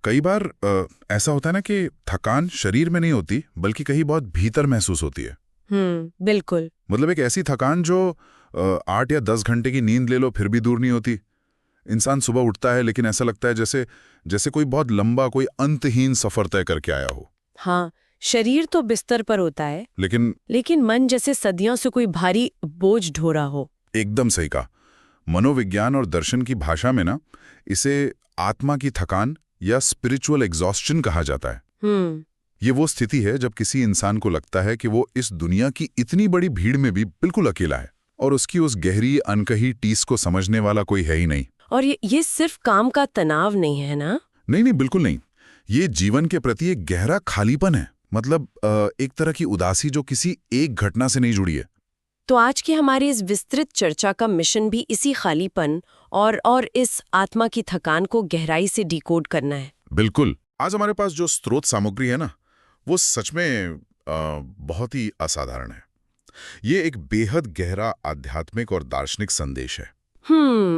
कई बार ऐसा होता है ना कि थकान शरीर में नहीं होती बल्कि कहीं बहुत भीतर महसूस होती है। बिल्कुल। मतलब एक ऐसी थकान जो 8 या 10 घंटे की नींद ले लो फिर भी दूर नहीं होती। इंसान सुबह उठता है लेकिन ऐसा लगता है जैसे जैसे कोई बहुत लंबा कोई अंतहीन सफर तय करके आया हो। हाँ, शरीर तो बिस्तर पर होता है, लेकिन मन जैसे सदियों से कोई भारी बोझ ढो रहा हो। एकदम सही कहा। मनोविज्ञान और दर्शन की भाषा में ना इसे आत्मा की थकान या स्पिरिचुअल एग्जॉस्शन कहा जाता है। ये वो स्थिति है जब किसी इंसान को लगता है कि वो इस दुनिया की इतनी बड़ी भीड़ में भी बिल्कुल अकेला है और उसकी उस गहरी अनकही टीस को समझने वाला कोई है ही नहीं। और ये सिर्फ काम का तनाव नहीं है ना? नहीं, बिल्कुल नहीं। ये जीवन के प्रति एक गहरा खालीपन है। मतलब एक तरह की उदासी जो किसी एक घटना से नहीं जुड़ी है। तो आज की हमारी इस विस्तृत चर्चा का मिशन भी इसी खालीपन और इस आत्मा की थकान को गहराई से डिकोड करना है। बिल्कुल। आज हमारे पास जो स्रोत सामग्री है ना, वो सच में बहुत ही असाधारण है। ये एक बेहद गहरा आध्यात्मिक और दार्शनिक संदेश है।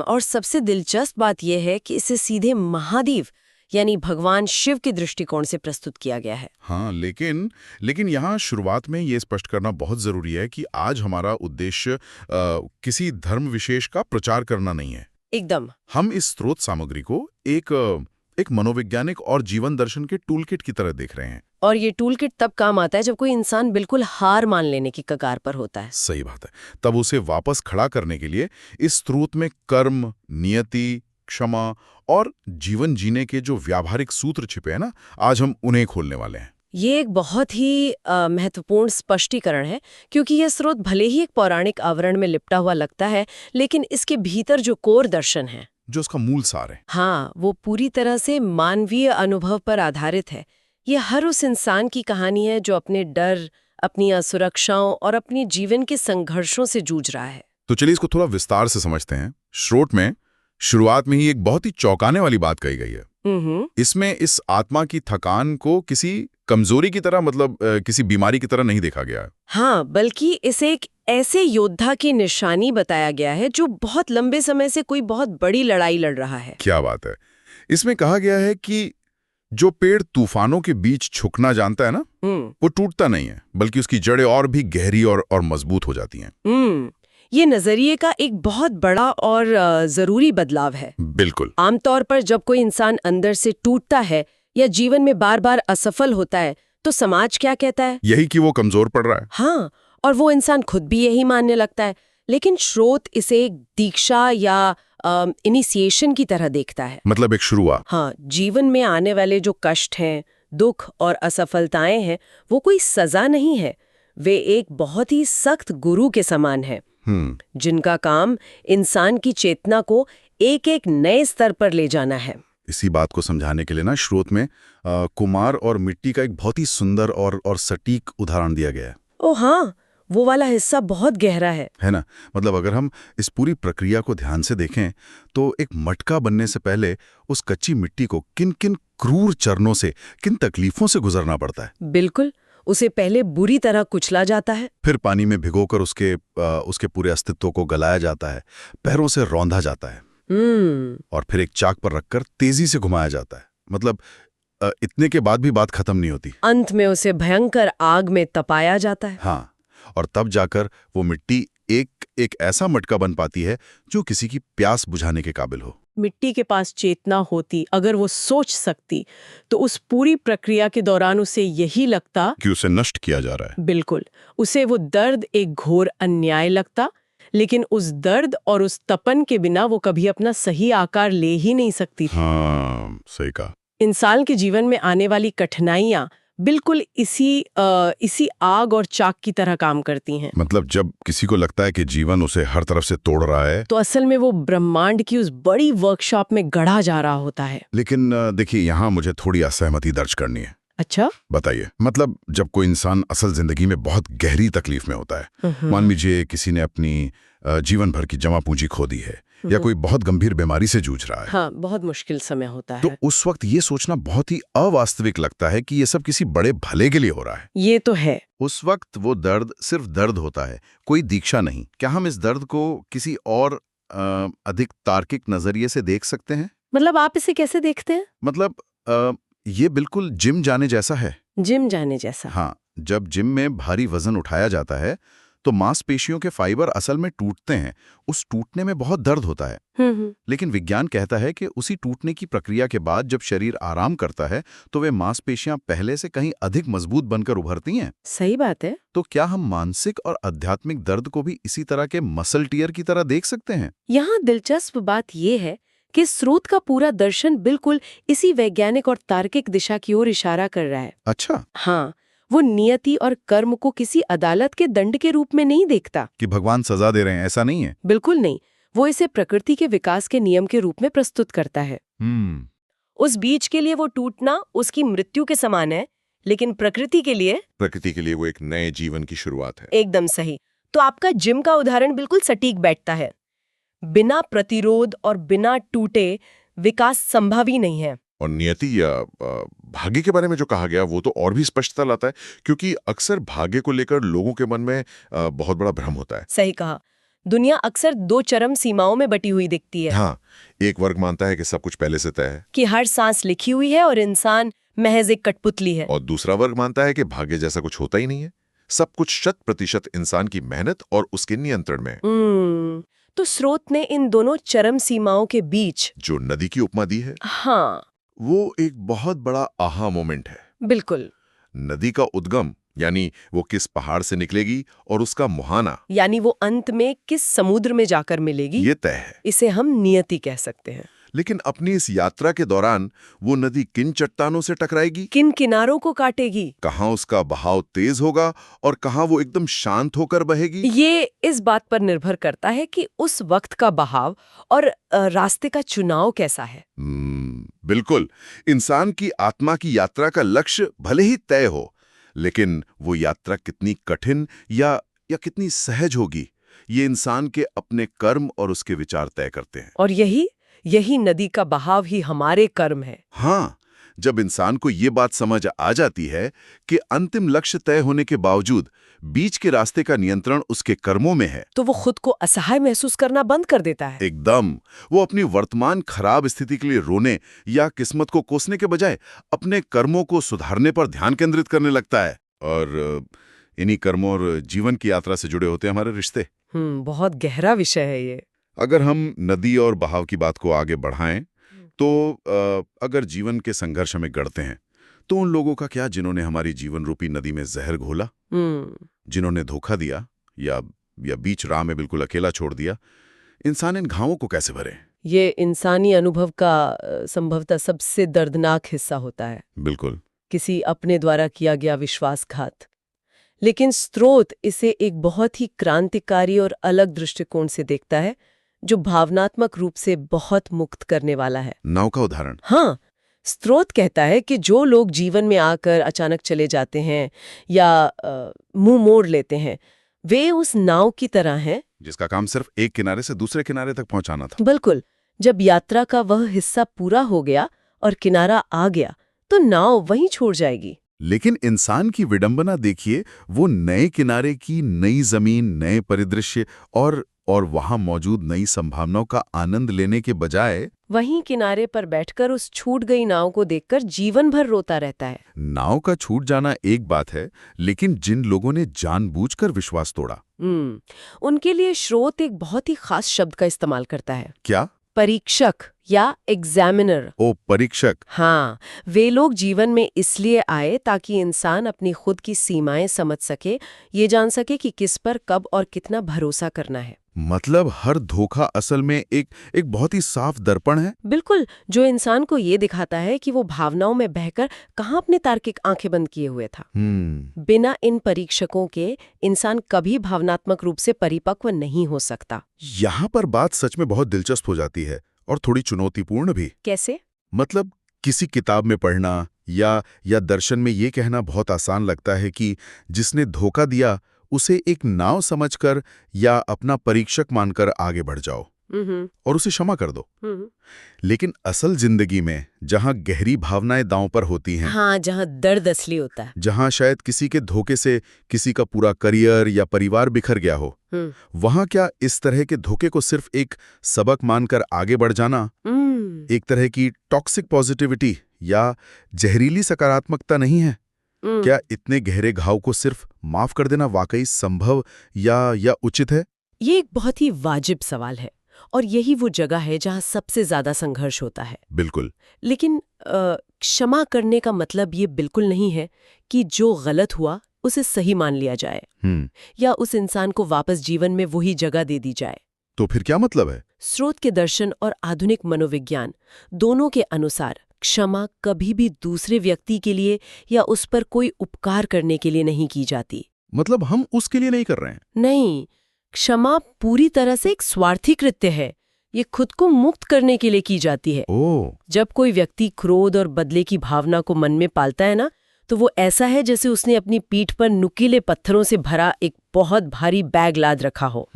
और सबसे दिलचस्प बात यह है कि इसे सीधे महादेव यानी भगवान शिव के दृष्टिकोण से प्रस्तुत किया गया है। हाँ, लेकिन यहाँ शुरुआत में ये स्पष्ट करना बहुत जरूरी है कि आज हमारा उद्देश्य किसी धर्म विशेष का प्रचार करना नहीं है। एकदम। हम इस स्रोत सामग्री को एक मनोवैज्ञानिक और जीवन दर्शन के टूलकिट की तरह देख रहे हैं। और ये टूलकिट तब काम आता है जब कोई इंसान बिल्कुल हार मान लेने की कगार पर होता है। सही बात है। तब उसे वापस खड़ा करने के लिए इस स्रोत में कर्म, नियति, क्षमा और जीवन जीने के जो व्यावहारिक सूत्र छिपे हैं ना, आज हम उन्हें खोलने वाले हैं। ये एक बहुत ही महत्वपूर्ण स्पष्टीकरण है, क्योंकि यह स्रोत भले ही एक पौराणिक आवरण में लिपटा हुआ लगता है, लेकिन इसके भीतर जो कोर दर्शन है, जो उसका मूल सार है, हाँ, वो पूरी तरह से मानवीय अनुभव पर आधारित है। ये हर उस इंसान की कहानी है जो अपने डर, अपनी असुरक्षाओं और अपनी जीवन के संघर्षों से जूझ रहा है। तो चलिए इसको थोड़ा विस्तार से समझते हैं। स्रोत में शुरुआत में ही एक बहुत ही चौंकाने वाली बात कही गई है। इसमें इस आत्मा की थकान को किसी कमजोरी की तरह, मतलब किसी बीमारी की तरह नहीं देखा गया है। हाँ, बल्कि इसे एक ऐसे योद्धा की निशानी बताया गया है जो बहुत लंबे समय से कोई बहुत बड़ी लड़ाई लड़ रहा है। क्या बात है। इसमें कहा गया है कि जो पेड़ तूफानों के बीच झुकना जानता है ना, वो टूटता नहीं है, बल्कि उसकी जड़ें और भी गहरी और मजबूत हो जाती हैं। ये नजरिए का एक बहुत बड़ा और जरूरी बदलाव है। बिल्कुल। आमतौर पर जब कोई इंसान अंदर से टूटता है या जीवन में बार बार असफल होता है, तो समाज क्या कहता है? यही कि वो कमजोर पड़ रहा है। हाँ, और वो इंसान खुद भी यही मानने लगता है। लेकिन स्रोत इसे एक दीक्षा या इनिशिएशन की तरह देखता है। मतलब एक शुरुआत। हाँ, जीवन में आने वाले जो कष्ट हैं, दुख और असफलताएं हैं, वो कोई सजा नहीं है। वे एक बहुत ही सख्त गुरु के समान है, जिनका काम इंसान की चेतना को एक एक नए स्तर पर ले जाना है। इसी बात को समझाने के लिए ना स्रोत में कुमार और मिट्टी का एक बहुत ही सुंदर और सटीक उदाहरण दिया गया है। ओ हाँ, वो वाला हिस्सा बहुत गहरा है ना? मतलब अगर हम इस पूरी प्रक्रिया को ध्यान से देखें तो एक मटका बनने से पहले उस कच्ची मिट्टी को किन किन क्रूर चरणों से, किन तकलीफों से गुजरना पड़ता है। बिल्कुल। उसे पहले बुरी तरह कुचला जाता है, फिर पानी में भिगोकर उसके पूरे अस्तित्व को गलाया जाता है, पैरों से रौंदा जाता है, और फिर एक चाक पर रखकर तेजी से घुमाया जाता है। मतलब इतने के बाद भी बात खत्म नहीं होती। अंत में उसे भयंकर आग में तपाया जाता है। हाँ, और तब जाकर वो मिट्टी एक ऐसा मटका बन पाती है जो किसी की प्यास बुझाने के काबिल हो। मिट्टी के पास चेतना होती, अगर वो सोच सकती, तो उस पूरी प्रक्रिया के दौरान उसे यही लगता कि उसे नष्ट किया जा रहा है। बिल्कुल। उसे वो दर्द एक घोर अन्याय लगता, लेकिन उस दर्द और उस तपन के बिना वो कभी अपना सही आकार ले ही नहीं सकती थी। हाँ, सही कहा। इंसान के जीवन में आने वाली कठिनाइयां बिल्कुल इसी आग और चाक की तरह काम करती हैं। मतलब जब किसी को लगता है कि जीवन उसे हर तरफ से तोड़ रहा है, तो असल में वो ब्रह्मांड की उस बड़ी वर्कशॉप में गढ़ा जा रहा होता है। लेकिन देखिए, यहाँ मुझे थोड़ी असहमति दर्ज करनी है। अच्छा, बताइए। मतलब जब कोई इंसान असल जिंदगी में बहुत गहरी तकलीफ में होता है, मान लीजिए किसी ने अपनी जीवन भर की जमा पूंजी खो दी है, या कोई बहुत गंभीर बीमारी से जूझ रहा है, हाँ, बहुत मुश्किल समय होता है, तो उस वक्त ये सोचना बहुत ही अवास्तविक लगता है कि ये सब किसी बड़े भले के लिए हो रहा है। ये तो है। उस वक्त वो दर्द सिर्फ दर्द होता है, कोई दीक्षा नहीं। क्या हम इस दर्द को किसी और अधिक तार्किक नजरिए से देख सकते हैं? मतलब आप इसे कैसे देखते हैं? मतलब ये बिल्कुल जिम जाने जैसा है। जिम जाने जैसा। हाँ, जब जिम में भारी वजन उठाया जाता है तो मांसपेशियों के फाइबर असल में टूटते हैं। उस टूटने में बहुत दर्द होता है। लेकिन विज्ञान कहता है कि उसी टूटने की प्रक्रिया के बाद जब शरीर आराम करता है तो वे मांसपेशियां पहले से कहीं अधिक मजबूत बनकर उभरती हैं। सही बात है। तो क्या हम मानसिक और आध्यात्मिक दर्द को भी इसी तरह के मसल टियर की तरह देख सकते हैं? यहाँ दिलचस्प बात यह है कि स्रोत का पूरा दर्शन बिल्कुल इसी वैज्ञानिक और तार्किक दिशा की ओर इशारा कर रहा है। अच्छा। हाँ, वो नियति और कर्म को किसी अदालत के दंड के रूप में नहीं देखता कि भगवान सजा दे रहे हैं, ऐसा नहीं है। बिल्कुल नहीं। वो इसे प्रकृति के विकास के नियम के रूप में प्रस्तुत करता है। उस बीज के लिए वो टूटना उसकी मृत्यु के समान है, लेकिन प्रकृति के लिए वो एक नए जीवन की शुरुआत है। एकदम सही। तो आपका जिम का उदाहरण बिल्कुल सटीक बैठता है। बिना प्रतिरोध और बिना टूटे विकास संभव ही नहीं है। और नियति या भाग्य के बारे में जो कहा गया वो तो और भी स्पष्टता लाता है, क्योंकि अक्सर भाग्य को लेकर लोगों के मन में बहुत बड़ा भ्रम होता है। सही कहा। दुनिया अक्सर दो चरम सीमाओं में बटी हुई दिखती है। हाँ, एक वर्ग मानता है कि सब कुछ पहले से तय है, कि हर सांस लिखी हुई है और इंसान महज एक कठपुतली है। और दूसरा वर्ग मानता है कि भाग्य जैसा कुछ होता ही नहीं है, सब कुछ 100% इंसान की मेहनत और उसके नियंत्रण में। तो स्रोत ने इन दोनों चरम सीमाओं के बीच जो नदी की उपमा दी है, हाँ, वो एक बहुत बड़ा आहा मोमेंट है। बिल्कुल। नदी का उद्गम यानी वो किस पहाड़ से निकलेगी और उसका मुहाना यानी वो अंत में किस समुद्र में जाकर मिलेगी, ये तय है। इसे हम नियति कह सकते हैं। लेकिन अपनी इस यात्रा के दौरान वो नदी किन चट्टानों से टकराएगी, किन किनारों को काटेगी, कहाँ उसका बहाव तेज होगा और कहाँ वो एकदम शांत होकर बहेगी, ये इस बात पर निर्भर करता है कि उस वक्त का बहाव और रास्ते का चुनाव कैसा है। बिल्कुल। इंसान की आत्मा की यात्रा का लक्ष्य भले ही तय हो, लेकिन वो यात्रा कितनी कठिन या कितनी सहज होगी, ये इंसान के अपने कर्म और उसके विचार तय करते हैं। और यही नदी का बहाव ही हमारे कर्म है। हाँ, जब इंसान को ये बात समझ आ जाती है कि अंतिम लक्ष्य तय होने के बावजूद बीच के रास्ते का नियंत्रण उसके कर्मों में है, तो वो खुद को असहाय महसूस करना बंद कर देता है। एकदम। वो अपनी वर्तमान खराब स्थिति के लिए रोने या किस्मत को कोसने के बजाय अपने कर्मों को सुधारने पर ध्यान केंद्रित करने लगता है। और इन्हीं कर्मों और जीवन की यात्रा से जुड़े होते हैं हमारे रिश्ते। बहुत गहरा विषय है ये। अगर हम नदी और बहाव की बात को आगे बढ़ाएं तो अगर जीवन के संघर्ष में गढ़ते हैं तो उन लोगों का क्या जिन्होंने हमारी जीवन रूपी नदी में जहर घोला, जिन्होंने धोखा दिया या बीच राह में बिल्कुल अकेला छोड़ दिया, इंसान इन घावों को कैसे भरे? ये इंसानी अनुभव का संभवतः सबसे दर्दनाक हिस्सा होता है। बिल्कुल। किसी अपने द्वारा किया गया विश्वासघात। लेकिन स्रोत इसे एक बहुत ही क्रांतिकारी और अलग दृष्टिकोण से देखता है, जो भावनात्मक रूप से बहुत मुक्त करने वाला है। नाव का उदाहरण? हाँ, स्रोत कहता है कि जो लोग जीवन में आकर अचानक चले जाते हैं या मुंह मोड़ लेते हैं, वे उस नाव की तरह हैं जिसका काम सिर्फ एक किनारे से दूसरे किनारे तक पहुंचाना था। बिल्कुल। जब यात्रा का वह हिस्सा पूरा हो गया और किनारा आ गया तो नाव वहीं छोड़ जाएगी। लेकिन इंसान की विडंबना देखिए, वो नए किनारे की नई जमीन, नए परिदृश्य और वहां मौजूद नई संभावनाओं का आनंद लेने के बजाय वहीं किनारे पर बैठकर उस छूट गई नाव को देखकर जीवन भर रोता रहता है। नाव का छूट जाना एक बात है, लेकिन जिन लोगों ने जानबूझकर विश्वास तोड़ा, उनके लिए स्रोत एक बहुत ही खास शब्द का इस्तेमाल करता है। क्या? परीक्षक या एग्जामिनर। ओ, परीक्षक। हाँ, वे लोग जीवन में इसलिए आए ताकि इंसान अपनी खुद की सीमाएं समझ सके, ये जान सके कि किस पर कब और कितना भरोसा करना है। मतलब हर धोखा असल में एक बहुत ही साफ दर्पण है। बिल्कुल, जो इंसान को ये दिखाता है कि वो भावनाओं में बहकर कहाँ अपने तार्किक आंखें बंद किए हुए था। बिना इन परीक्षकों के इंसान कभी भावनात्मक रूप से परिपक्व नहीं हो सकता। यहाँ पर बात सच में बहुत दिलचस्प हो जाती है और थोड़ी चुनौतीपूर्ण भी। कैसे? मतलब किसी किताब में पढ़ना या दर्शन में ये कहना बहुत आसान लगता है कि जिसने धोखा दिया उसे एक नाव समझकर या अपना परीक्षक मानकर आगे बढ़ जाओ। और उसे क्षमा कर दो। लेकिन असल जिंदगी में जहां गहरी भावनाएं दांव पर होती हैं, हाँ, जहाँ दर्द असली होता है, जहां शायद किसी के धोखे से किसी का पूरा करियर या परिवार बिखर गया हो, वहां क्या इस तरह के धोखे को सिर्फ एक सबक मानकर आगे बढ़ जाना, एक तरह की टॉक्सिक पॉजिटिविटी या जहरीली सकारात्मकता नहीं है? क्या इतने गहरे घाव को सिर्फ माफ कर देना वाकई संभव या उचित है? ये एक बहुत ही वाजिब सवाल है और यही वो जगह है जहाँ सबसे ज्यादा संघर्ष होता है। बिल्कुल। लेकिन क्षमा करने का मतलब ये बिल्कुल नहीं है कि जो गलत हुआ उसे सही मान लिया जाए या उस इंसान को वापस जीवन में वही जगह दे दी जाए। तो फिर क्या मतलब है? स्रोत के दर्शन और आधुनिक मनोविज्ञान दोनों के अनुसार क्षमा कभी भी दूसरे व्यक्ति के लिए या उस पर कोई उपकार करने के लिए नहीं की जाती। मतलब हम उसके लिए नहीं कर रहे हैं? नहीं, क्षमा पूरी तरह से एक स्वार्थी कृत्य है। ये खुद को मुक्त करने के लिए की जाती है। जब कोई व्यक्ति क्रोध और बदले की भावना को मन में पालता है ना, तो वो ऐसा है जैसे उसने अपनी पीठ पर नुकीले पत्थरों से भरा एक बहुत भारी बैग लाद रखा हो।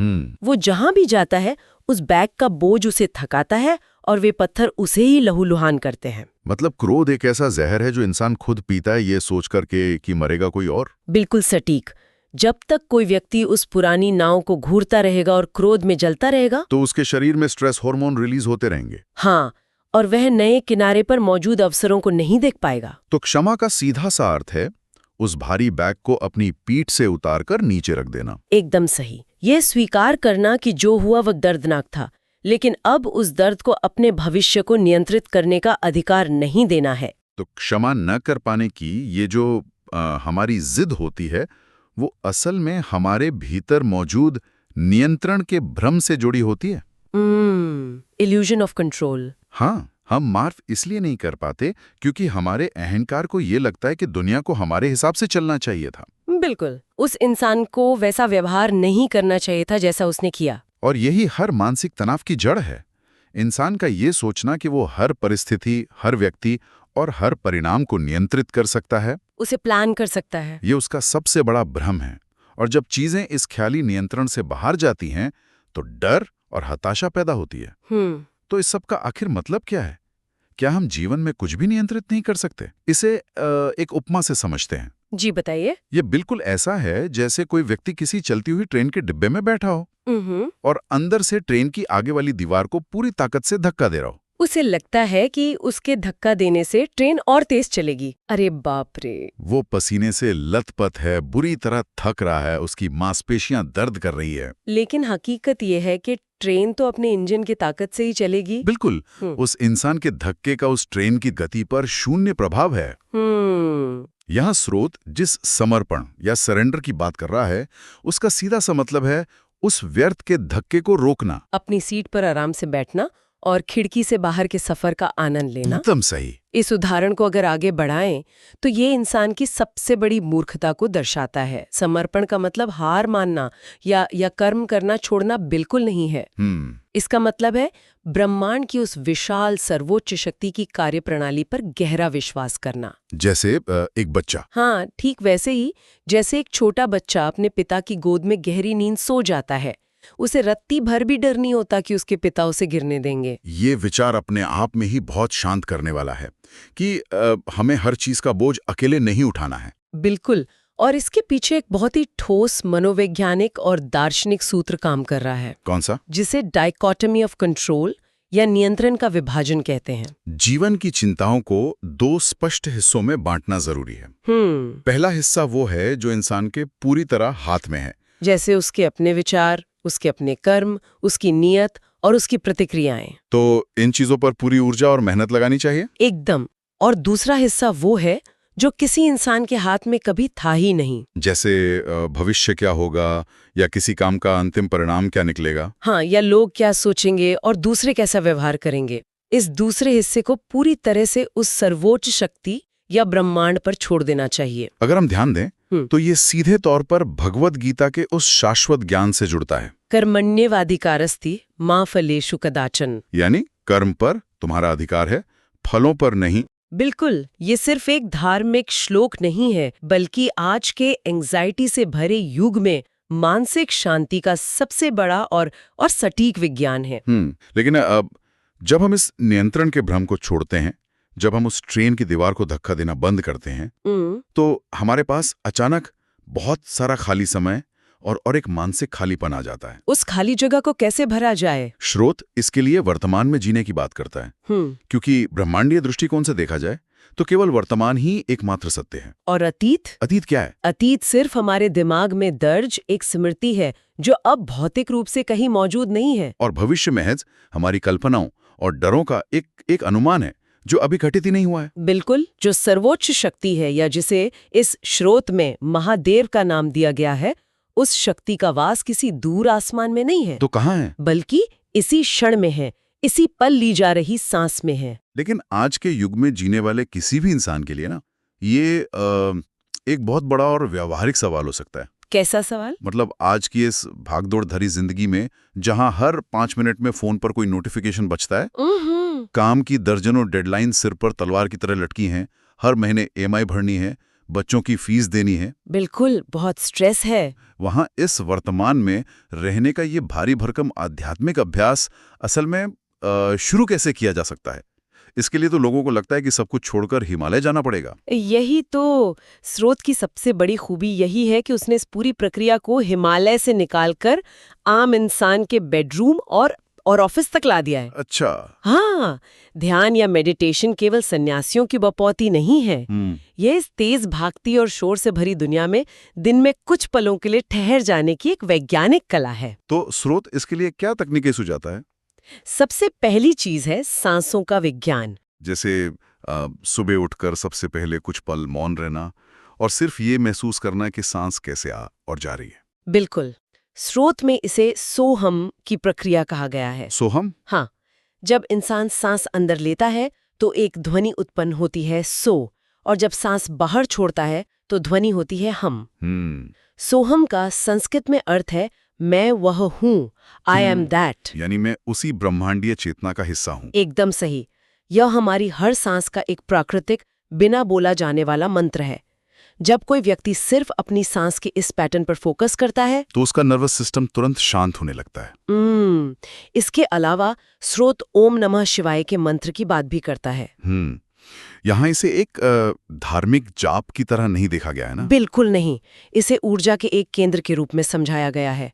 वो जहां भी जाता है उस बैग का बोझ उसे थकाता है और वे पत्थर उसे ही लहूलुहान करते हैं। मतलब क्रोध एक ऐसा जहर है जो इंसान खुद पीता है ये सोच करके कि मरेगा कोई और। बिल्कुल सटीक। जब तक कोई व्यक्ति उस पुरानी नाव को घूरता रहेगा और क्रोध में जलता रहेगा, तो उसके शरीर में स्ट्रेस हार्मोन रिलीज होते रहेंगे। हाँ, और वह नए किनारे पर मौजूद अवसरों को नहीं देख पाएगा। तो क्षमा का सीधा सा अर्थ है उस भारी बैग को अपनी पीठ से उतारकर नीचे रख देना। एकदम सही। यह स्वीकार करना कि जो हुआ वह दर्दनाक था, लेकिन अब उस दर्द को अपने भविष्य को नियंत्रित करने का अधिकार नहीं देना है। तो क्षमा न कर पाने की ये जो हमारी जिद होती है, वो असल में हमारे भीतर मौजूद नियंत्रण के भ्रम से जुड़ी होती है। Illusion of control. हाँ, हम माफ इसलिए नहीं कर पाते क्योंकि हमारे अहंकार को ये लगता है कि दुनिया को हमारे हिसाब से चलना चाहिए था। बिल्कुल, उस इंसान को वैसा व्यवहार नहीं करना चाहिए था जैसा उसने किया। और यही हर मानसिक तनाव की जड़ है। इंसान का ये सोचना कि वो हर परिस्थिति, हर व्यक्ति और हर परिणाम को नियंत्रित कर सकता है, उसे प्लान कर सकता है। ये उसका सबसे बड़ा भ्रम है। और जब चीजें इस ख्याली नियंत्रण से बाहर जाती हैं, तो डर और हताशा पैदा होती है। तो इस सब का आखिर मतलब क्या है? क्या हम जीवन में कुछ भी नियंत्रित नहीं कर सकते? इसे एक उपमा से समझते हैं। जी बताइए। ये बिल्कुल ऐसा है जैसे कोई व्यक्ति किसी चलती हुई ट्रेन के डिब्बे में बैठा हो और अंदर से ट्रेन की आगे वाली दीवार को पूरी ताकत से धक्का दे रहा हो। उसे लगता है कि उसके धक्का देने से ट्रेन और तेज चलेगी। अरे बाप रे! वो पसीने से लथपथ है, बुरी तरह थक रहा है, उसकी मांसपेशियां दर्द कर रही है। लेकिन हकीकत ये है कि ट्रेन तो अपने इंजन की ताकत से ही चलेगी। बिल्कुल। उस इंसान के धक्के का उस ट्रेन की गति पर शून्य प्रभाव है। यहाँ स्रोत जिस समर्पण या सरेंडर की बात कर रहा है, उसका सीधा सा मतलब है उस व्यर्थ के धक्के को रोकना, अपनी सीट पर आराम से बैठना और खिड़की से बाहर के सफर का आनंद लेना। एकदम सही। इस उदाहरण को अगर आगे बढ़ाएं तो ये इंसान की सबसे बड़ी मूर्खता को दर्शाता है। समर्पण का मतलब हार मानना या कर्म करना छोड़ना बिल्कुल नहीं है। इसका मतलब है ब्रह्मांड की उस विशाल सर्वोच्च शक्ति की कार्यप्रणाली पर गहरा विश्वास करना। जैसे एक बच्चा। हाँ, ठीक वैसे ही जैसे एक छोटा बच्चा अपने पिता की गोद में गहरी नींद सो जाता है, उसे रत्ती भर भी डर नहीं होता कि उसके पिता उसे गिरने देंगे। ये विचार अपने आप में ही बहुत शांत करने वाला है कि हमें हर चीज का बोझ अकेले नहीं उठाना है। बिल्कुल। और इसके पीछे एक बहुत ही ठोस मनोवैज्ञानिक और दार्शनिक सूत्र काम कर रहा है। कौन सा? जिसे डाइकोटमी ऑफ कंट्रोल या नियंत्रण का विभाजन कहते हैं। जीवन की चिंताओं को दो स्पष्ट हिस्सों में बांटना जरूरी है। पहला हिस्सा वो है जो इंसान के पूरी तरह हाथ में है, जैसे उसके अपने विचार, उसके अपने कर्म, उसकी नीयत और उसकी प्रतिक्रियाएं। तो इन चीजों पर पूरी ऊर्जा और मेहनत लगानी चाहिए। एकदम। और दूसरा हिस्सा वो है जो किसी इंसान के हाथ में कभी था ही नहीं, जैसे भविष्य क्या होगा या किसी काम का अंतिम परिणाम क्या निकलेगा। हाँ, या लोग क्या सोचेंगे और दूसरे कैसा व्यवहार करेंगे। इस दूसरे हिस्से को पूरी तरह से उस सर्वोच्च शक्ति या ब्रह्मांड पर छोड़ देना चाहिए। अगर हम ध्यान दें तो ये सीधे तौर पर भगवद गीता के उस शाश्वत ज्ञान से जुड़ता है। कर्मण्येवाधिकारस्ति मा फलेषु कदाचन, यानी कर्म पर तुम्हारा अधिकार है, फलों पर नहीं। बिल्कुल। ये सिर्फ एक धार्मिक श्लोक नहीं है, बल्कि आज के एंग्जाइटी से भरे युग में मानसिक शांति का सबसे बड़ा और सटीक विज्ञान है। लेकिन अब जब हम इस नियंत्रण के भ्रम को छोड़ते हैं, जब हम उस ट्रेन की दीवार को धक्का देना बंद करते हैं, तो हमारे पास अचानक बहुत सारा खाली समय और एक मानसिक खालीपन आ जाता है। उस खाली जगह को कैसे भरा जाए? स्रोत इसके लिए वर्तमान में जीने की बात करता है, क्योंकि ब्रह्मांडीय दृष्टिकोण से देखा जाए तो केवल वर्तमान ही एकमात्र सत्य है। और अतीत? अतीत क्या है? अतीत सिर्फ हमारे दिमाग में दर्ज एक स्मृति है जो अब भौतिक रूप से कहीं मौजूद नहीं है। और भविष्य महज हमारी कल्पनाओं और डरों का एक अनुमान है जो अभी घटित ही नहीं हुआ है। बिल्कुल, जो सर्वोच्च शक्ति है या जिसे इस स्रोत में महादेव का नाम दिया गया है, उस शक्ति का वास किसी दूर आसमान में नहीं है। तो कहाँ है? बल्कि इसी क्षण में है, इसी पल ली जा रही सांस में है। लेकिन आज के युग में जीने वाले किसी भी इंसान के लिए ना ये एक बहुत बड़ा और व्यावहारिक सवाल हो सकता है। कैसा सवाल? मतलब आज की इस भागदौड़ भरी जिंदगी में जहां हर 5 मिनट में फोन पर कोई नोटिफिकेशन बजता है, काम की दर्जनों डेडलाइन सिर पर तलवार की तरह लटकी हैं, हर महीने EMI भरनी है, बच्चों की फीस देनी है। बिल्कुल, बहुत स्ट्रेस है। वहां इस वर्तमान में रहने का ये भारी भरकम आध्यात्मिक अभ्यास असल में शुरू कैसे किया जा सकता है? इसके लिए तो लोगों को लगता है कि सब कुछ छोड़कर हिमालय जाना पड़ेगा। यही तो स्रोत की सबसे बड़ी खूबी यही है कि उसने इस पूरी प्रक्रिया को हिमालय से निकालकर आम इंसान के बेडरूम और ऑफिस तक ला दिया है। अच्छा। हाँ, ध्यान या मेडिटेशन केवल सन्यासियों की बपौती नहीं है। यह इस तेज भागती और शोर से भरी दुनिया में दिन में कुछ पलों के लिए ठहर जाने की एक वैज्ञानिक कला है। तो स्रोत इसके लिए क्या तकनीकें सुझाता है? सबसे पहली चीज है सांसों का विज्ञान। जैसे सुबह उठकर सबसे पहले कुछ पल मौन रहना और सिर्फ ये महसूस करना कि सांस कैसे आ और जा रही है। बिल्कुल, स्रोत में इसे सोहम की प्रक्रिया कहा गया है। सोहम? हाँ, जब इंसान सांस अंदर लेता है तो एक ध्वनि उत्पन्न होती है सो, और जब सांस बाहर छोड़ता है तो ध्वनि होती है हम। सोहम का संस्कृत में अर्थ है मैं वह हूँ, आई एम दैट। यानी मैं उसी ब्रह्मांडीय चेतना का हिस्सा हूँ। एकदम सही। यह हमारी हर सांस का एक प्राकृतिक, बिना बोला जाने वाला मंत्र है। जब कोई व्यक्ति सिर्फ अपनी सांस के इस पैटर्न पर फोकस करता है तो उसका नर्वस सिस्टम तुरंत शांत होने लगता है। इसके अलावा स्रोत ओम नमः शिवाय के मंत्र की बात भी करता है। यहाँ इसे एक धार्मिक जाप की तरह नहीं देखा गया है ना? बिल्कुल नहीं, इसे ऊर्जा के एक केंद्र के रूप में समझाया गया है।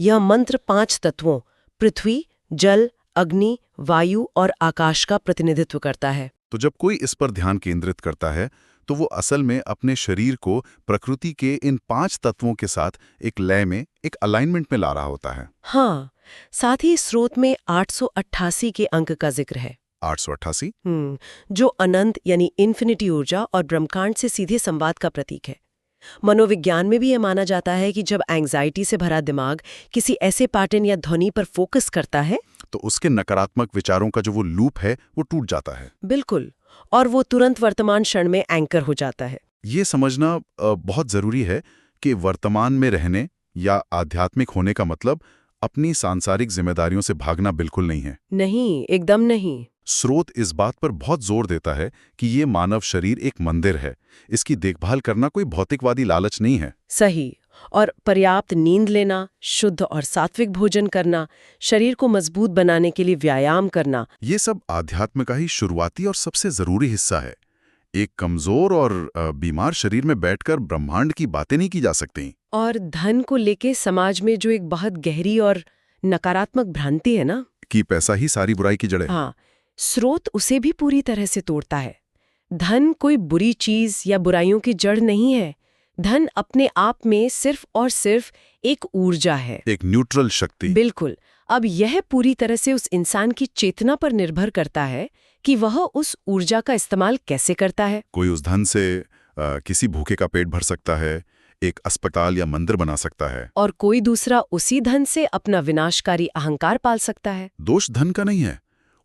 यह मंत्र 5 तत्वों पृथ्वी, जल, अग्नि, वायु और आकाश का प्रतिनिधित्व करता है। तो जब कोई इस पर ध्यान केंद्रित करता है तो वो असल में अपने शरीर को प्रकृति के इन 5 तत्वों के साथ एक लय में, एक अलाइनमेंट में ला रहा होता है। हाँ, साथ ही स्रोत में 888 के अंक का जिक्र है। 888? जो अनंत यानी इन्फिनिटी ऊर्जा और ब्रह्मांड से सीधे संवाद का प्रतीक है। मनोविज्ञान में भी यह माना जाता है कि जब एंग्जाइटी से भरा दिमाग किसी ऐसे पैटर्न या ध्वनि पर फोकस करता है तो उसके नकारात्मक विचारों का जो वो लूप है वो टूट जाता है। बिल्कुल, और वो तुरंत वर्तमान क्षण में एंकर हो जाता है। ये समझना बहुत जरूरी है कि वर्तमान में रहने या आध्यात्मिक होने का मतलब अपनी सांसारिक जिम्मेदारियों से भागना बिल्कुल नहीं है। नहीं, एकदम नहीं। स्रोत इस बात पर बहुत जोर देता है कि ये मानव शरीर एक मंदिर है, इसकी देखभाल करना कोई भौतिकवादी लालच नहीं है। सही, और पर्याप्त नींद लेना, शुद्ध और सात्विक भोजन करना, शरीर को मजबूत बनाने के लिए व्यायाम करना, ये सब आध्यात्म का ही शुरुआती और सबसे जरूरी हिस्सा है। एक कमजोर और बीमार शरीर में बैठकर ब्रह्मांड की बातें नहीं की जा सकती। और धन को लेके समाज में जो एक बहुत गहरी और नकारात्मक भ्रांति है ना, कि पैसा ही सारी बुराई की जड़ है। हाँ, स्रोत उसे भी पूरी तरह से तोड़ता है। धन कोई बुरी चीज या बुराइयों की जड़ नहीं है। धन अपने आप में सिर्फ और सिर्फ एक ऊर्जा है, एक न्यूट्रल शक्ति। बिल्कुल। अब यह पूरी तरह से उस इंसान की चेतना पर निर्भर करता है कि वह उस ऊर्जा का इस्तेमाल कैसे करता है। कोई उस धन से किसी भूखे का पेट भर सकता है, एक अस्पताल या मंदिर बना सकता है, और कोई दूसरा उसी धन से अपना विनाशकारी अहंकार पाल सकता है। दोष धन का नहीं है,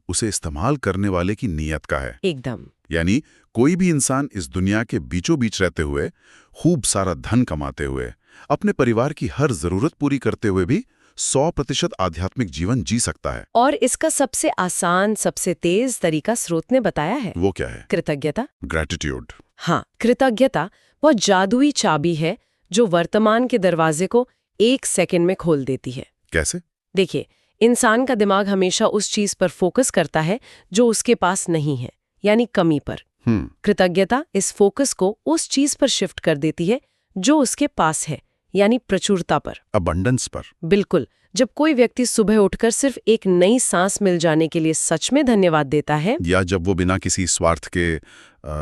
उसे इस्तेमाल करने वाले की नीयत का है। एकदम। यानी कोई भी इंसान इस दुनिया के बीचों बीच रहते हुए, खूब सारा धन कमाते हुए, अपने परिवार की हर जरूरत पूरी करते हुए भी 100% आध्यात्मिक जीवन जी सकता है। और इसका सबसे आसान, सबसे तेज तरीका स्रोत ने बताया है। वो क्या है? कृतज्ञता। ग्रैटिट्यूड। हाँ, कृतज्ञता वो जादुई चाबी है जो वर्तमान के दरवाजे को 1 सेकंड में खोल देती है। कैसे? देखिए, इंसान का दिमाग हमेशा उस चीज पर फोकस करता है जो उसके पास नहीं है, यानी कमी पर। कृतज्ञता इस फोकस को उस चीज पर शिफ्ट कर देती है जो उसके पास है, यानी प्रचुरता पर, अबंडेंस पर। बिल्कुल। जब कोई व्यक्ति सुबह उठकर सिर्फ एक नई सांस मिल जाने के लिए सच में धन्यवाद देता है, या जब वो बिना किसी स्वार्थ के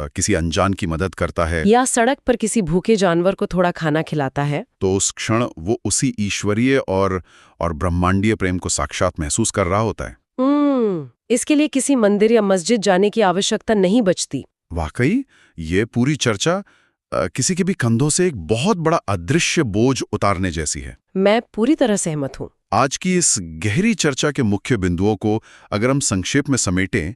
किसी अनजान की मदद करता है, या सड़क पर किसी भूखे जानवर को थोड़ा खाना खिलाता है, तो उस क्षण वो उसी ईश्वरीय और ब्रह्मांडीय प्रेम को साक्षात महसूस कर रहा होता है। इसके लिए किसी मंदिर या मस्जिद जाने की आवश्यकता नहीं बचती। वाकई ये पूरी चर्चा किसी के भी कंधों से एक बहुत बड़ा अदृश्य बोझ उतारने जैसी है। मैं पूरी तरह सहमत हूँ। आज की इस गहरी चर्चा के मुख्य बिंदुओं को अगर हम संक्षेप में समेटें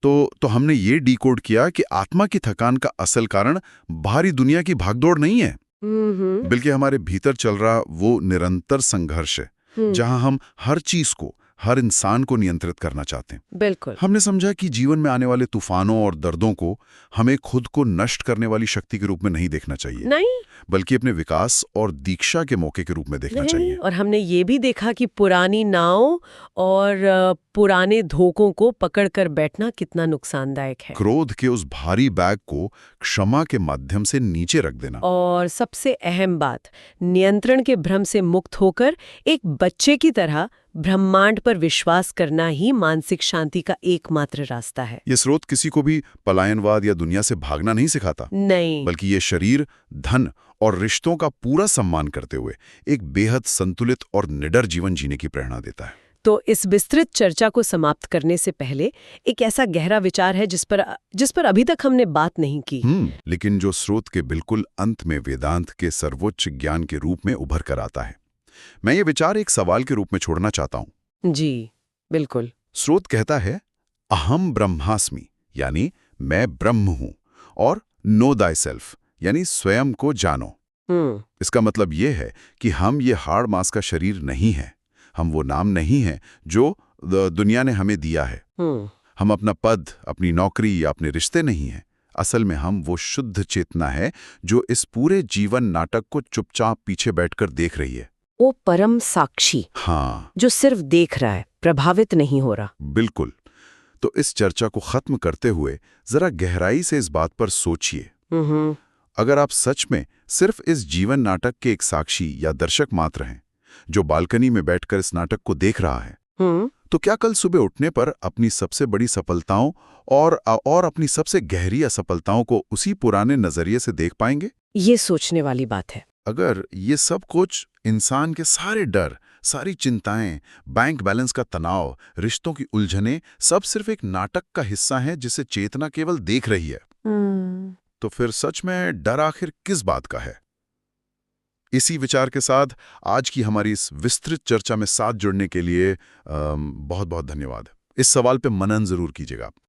तो हमने ये डिकोड किया कि आत्मा की थकान का असल कारण बाहरी दुनिया की भागदौड़ नहीं है, बल्कि हमारे भीतर चल रहा वो निरंतर संघर्ष है, जहां हम हर चीज को, हर इंसान को नियंत्रित करना चाहते हैं। बिल्कुल। हमने समझा कि जीवन में आने वाले तूफानों और दर्दों को हमें खुद को नष्ट करने वाली शक्ति के रूप में नहीं देखना चाहिए, नहीं, बल्कि अपने विकास और दीक्षा के मौके के रूप में देखना चाहिए। और हमने ये भी देखा कि पुरानी नाव और पुराने धोखों को पकड़कर बैठना कितना नुकसानदायक है। क्रोध के उस भारी बैग को क्षमा के माध्यम से नीचे रख देना। और सबसे अहम बात, नियंत्रण के भ्रम से मुक्त होकर एक बच्चे की तरह ब्रह्मांड पर विश्वास करना ही मानसिक शांति का एकमात्र रास्ता है। ये स्रोत किसी को भी पलायनवाद या दुनिया से भागना नहीं सिखाता, नहीं, बल्कि ये शरीर, धन और रिश्तों का पूरा सम्मान करते हुए एक बेहद संतुलित और निडर जीवन जीने की प्रेरणा देता है। तो इस विस्तृत चर्चा को समाप्त करने से पहले एक ऐसा गहरा विचार है जिस पर अभी तक हमने बात नहीं की, लेकिन जो स्रोत के बिल्कुल अंत में वेदांत के सर्वोच्च ज्ञान के रूप में उभर कर आता है। मैं ये विचार एक सवाल के रूप में छोड़ना चाहता हूं। जी बिल्कुल। स्रोत कहता है, अहम ब्रह्मास्मि, यानी मैं ब्रह्म हूं, और नो दाई सेल्फ, यानी स्वयं को जानो। इसका मतलब यह है कि हम ये हाड़ मांस का शरीर नहीं है, हम वो नाम नहीं है जो दुनिया ने हमें दिया है, हम अपना पद, अपनी नौकरी या अपने रिश्ते नहीं हैं। असल में हम वो शुद्ध चेतना है जो इस पूरे जीवन नाटक को चुपचाप पीछे बैठकर देख रही है। वो परम साक्षी, हाँ, जो सिर्फ देख रहा है, प्रभावित नहीं हो रहा। बिल्कुल। तो इस चर्चा को खत्म करते हुए जरा गहराई से इस बात पर सोचिए। अगर आप सच में सिर्फ इस जीवन नाटक के एक साक्षी या दर्शक मात्र हैं, जो बालकनी में बैठकर इस नाटक को देख रहा है, तो क्या कल सुबह उठने पर अपनी सबसे बड़ी सफलताओं और अपनी सबसे गहरी असफलताओं को उसी पुराने नजरिए से देख पाएंगे? ये सोचने वाली बात है। अगर ये सब कुछ, इंसान के सारे डर, सारी चिंताएं, बैंक बैलेंस का तनाव, रिश्तों की उलझनें, सब सिर्फ एक नाटक का हिस्सा है जिसे चेतना केवल देख रही है, तो फिर सच में डर आखिर किस बात का है? इसी विचार के साथ आज की हमारी इस विस्तृत चर्चा में साथ जुड़ने के लिए बहुत बहुत धन्यवाद। इस सवाल पे मनन जरूर कीजिएगा।